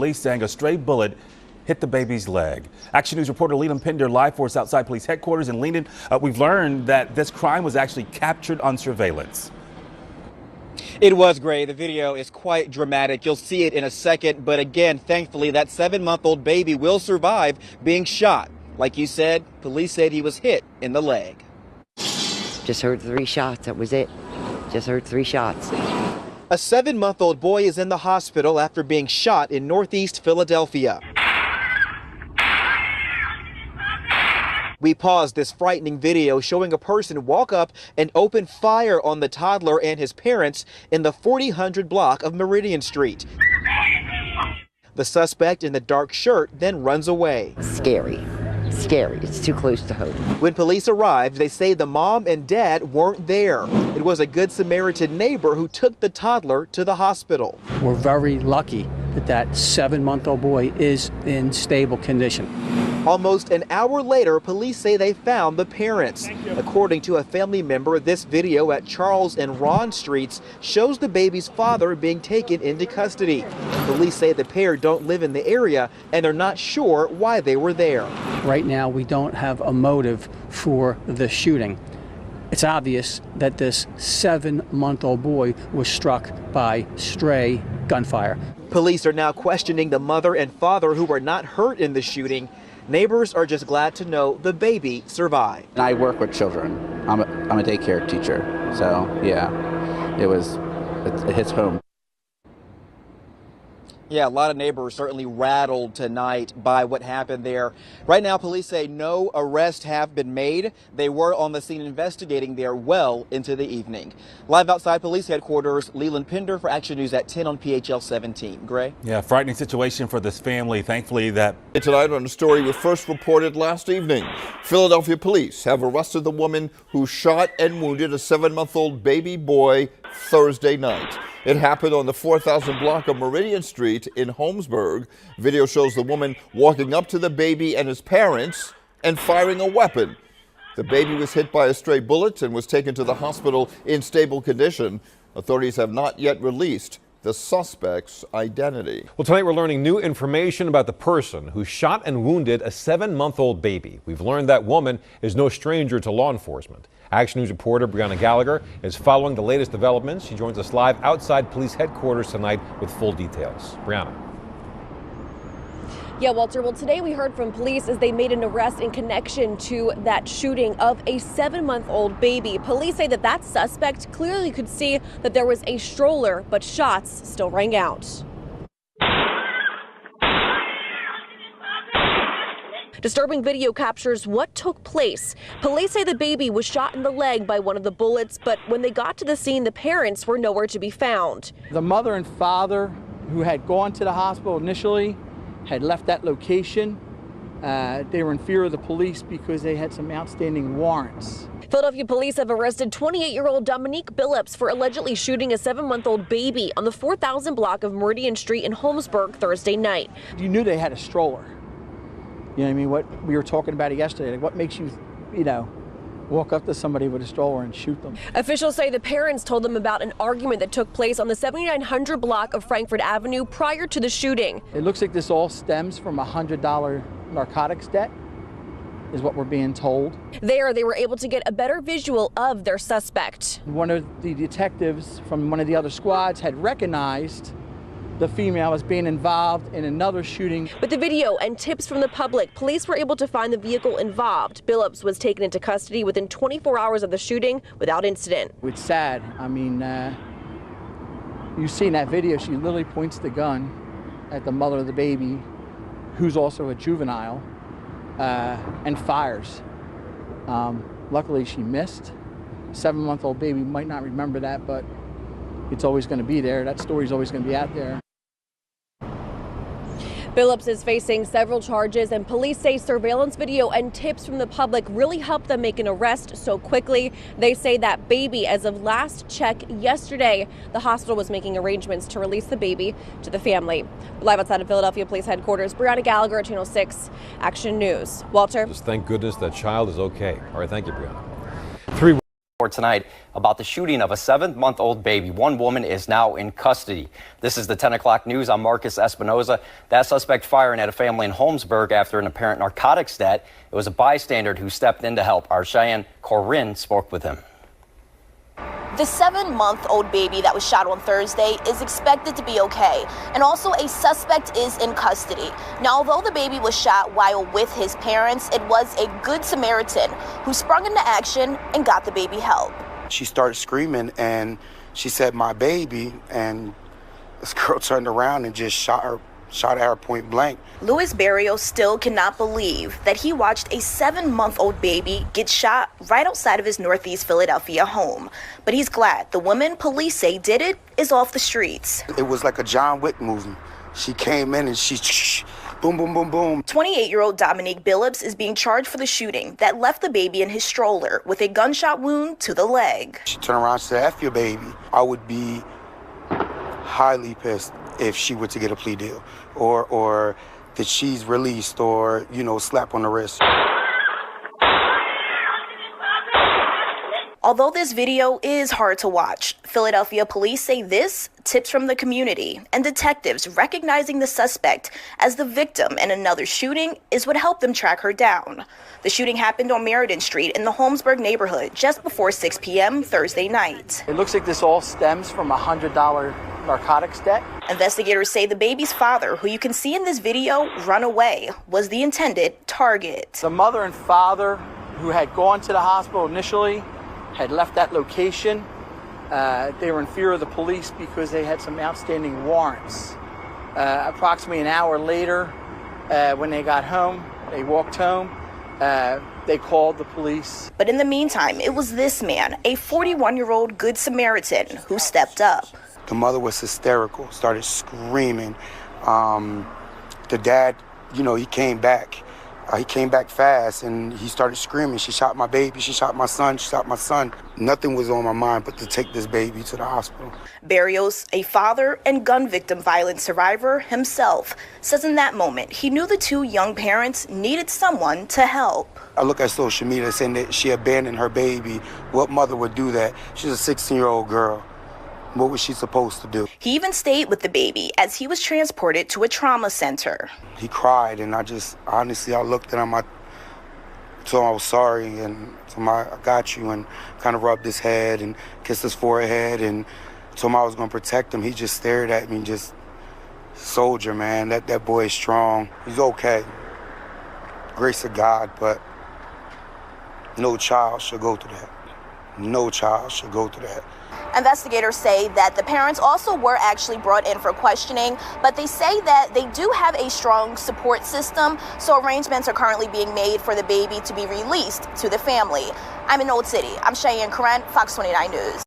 Police saying a stray bullet hit the baby's leg. Action News reporter Leland Pender live for us outside police headquarters in Leland. We've learned that this crime was actually captured on surveillance. It was, Gray. The video is quite dramatic. You'll see it in a second. But again, thankfully, that 7-month-old baby will survive being shot. Like you said, police said he was hit in the leg. Just heard 3 shots. That was it. Just heard 3 shots. A 7-month-old boy is in the hospital after being shot in northeast Philadelphia. We paused this frightening video showing a person walk up and open fire on the toddler and his parents in the 4000 block of Meridian Street. The suspect in the dark shirt then runs away. Scary. Scary. It's too close to home. When police arrived, they say the mom and dad weren't there. It was a Good Samaritan neighbor who took the toddler to the hospital. We're very lucky that that 7-month-old boy is in stable condition. Almost an hour later, police say they found the parents. According to a family member, this video at Charles and Ron Streets shows the baby's father being taken into custody. Police say the pair don't live in the area and they're not sure why they were there. Right now, we don't have a motive for the shooting. It's obvious that this 7-month-old boy was struck by stray gunfire. Police are now questioning the mother and father who were not hurt in the shooting. Neighbors are just glad to know the baby survived. I work with children. I'm a daycare teacher, so yeah, it hits home. Yeah, a lot of neighbors certainly rattled tonight by what happened there. Right now, police say no arrests have been made. They were on the scene investigating there well into the evening. Live outside police headquarters, Leland Pender for Action News at 10 on PHL 17. Gray? Yeah, frightening situation for this family. Thankfully that... Tonight on a story we first reported last evening. Philadelphia police have arrested the woman who shot and wounded a 7-month-old baby boy Thursday night. It happened on the 4000 block of Meridian Street in Holmesburg. Video shows the woman walking up to the baby and his parents and firing a weapon. The baby was hit by a stray bullet and was taken to the hospital in stable condition. Authorities have not yet released the suspect's identity. Well, tonight we're learning new information about the person who shot and wounded a 7-month-old baby. We've learned that woman is no stranger to law enforcement. Action News reporter Brianna Gallagher is following the latest developments. She joins us live outside police headquarters tonight with full details. Brianna. Yeah, Walter. Well, today we heard from police as they made an arrest in connection to that shooting of a 7-month-old baby. Police say that that suspect clearly could see that there was a stroller, but shots still rang out. Disturbing video captures what took place. Police say the baby was shot in the leg by one of the bullets, but when they got to the scene, the parents were nowhere to be found. The mother and father who had gone to the hospital initially had left that location. They were in fear of the police because they had some outstanding warrants. Philadelphia police have arrested 28-year-old Dominique Billups for allegedly shooting a 7-month-old baby on the 4000 block of Meridian Street in Holmesburg Thursday night. You knew they had a stroller. You know what I mean? What we were talking about it yesterday. Like what makes you, walk up to somebody with a stroller and shoot them? Officials say the parents told them about an argument that took place on the 7900 block of Frankfurt Avenue prior to the shooting. It looks like this all stems from a $100 narcotics debt, is what we're being told. There, they were able to get a better visual of their suspect. One of the detectives from one of the other squads had recognized the female as being involved in another shooting. With the video and tips from the public, police were able to find the vehicle involved. Billups was taken into custody within 24 hours of the shooting without incident. It's sad. I mean, you've seen that video. She literally points the gun at the mother of the baby, who's also a juvenile, and fires. Luckily, she missed. 7-month-old baby might not remember that, but it's always going to be there. That story's always going to be out there. Billups is facing several charges, and police say surveillance video and tips from the public really helped them make an arrest so quickly. They say that baby, as of last check yesterday, the hospital was making arrangements to release the baby to the family. Live outside of Philadelphia Police Headquarters, Brianna Gallagher, Channel 6 Action News. Walter? Just thank goodness that child is okay. All right, thank you, Brianna. Tonight about the shooting of a 7-month-old baby. One woman is now in custody. This is the 10 o'clock news. I'm Marcus Espinoza. That suspect firing at a family in Holmesburg after an apparent narcotics debt. It was a bystander who stepped in to help. Our Cheyenne Corinne spoke with him. The 7-month-old baby that was shot on Thursday is expected to be okay, and also a suspect is in custody. Now, although the baby was shot while with his parents, it was a Good Samaritan who sprung into action and got the baby help. She started screaming and she said, "My baby," and this girl turned around and just shot at her point blank. Louis Barrios still cannot believe that he watched a 7-month-old baby get shot right outside of his Northeast Philadelphia home. But he's glad the woman police say did it is off the streets. It was like a John Wick movie. She came in and she boom, boom, boom, boom. 28-year-old Dominique Billups is being charged for the shooting that left the baby in his stroller with a gunshot wound to the leg. She turned around and said, "F your baby." I would be highly pissed if she were to get a plea deal or that she's released or, slap on the wrist. Although this video is hard to watch, Philadelphia police say this tips from the community and detectives recognizing the suspect as the victim in another shooting is what helped them track her down. The shooting happened on Meriden Street in the Holmesburg neighborhood just before 6 p.m. Thursday night. It looks like this all stems from a $100 narcotics debt. Investigators say the baby's father, who you can see in this video run away, was the intended target. The mother and father, who had gone to the hospital initially, had left that location. They were in fear of the police because they had some outstanding warrants. Approximately an hour later, when they got home, they walked home, they called the police. But in the meantime, it was this man, a 41-year-old Good Samaritan, who stepped up. The mother was hysterical, started screaming. The dad, he came back. He came back fast and he started screaming, "She shot my baby, she shot my son, she shot my son." Nothing was on my mind but to take this baby to the hospital. Barrios, a father and gun victim violence survivor himself, says in that moment he knew the two young parents needed someone to help. I look at social media saying that she abandoned her baby. What mother would do that? She's a 16-year-old girl. What was she supposed to do? He even stayed with the baby as he was transported to a trauma center. He cried, and I looked at him, I told him I was sorry, and told him I got you, and kind of rubbed his head and kissed his forehead, and told him I was going to protect him. He just stared at me, just, soldier, man. That boy is strong. He's okay. Grace of God, but no child should go through that. No child should go through that. Investigators say that the parents also were actually brought in for questioning, but they say that they do have a strong support system, so arrangements are currently being made for the baby to be released to the family. I'm in Old City. I'm Cheyenne Corinne, Fox 29 News.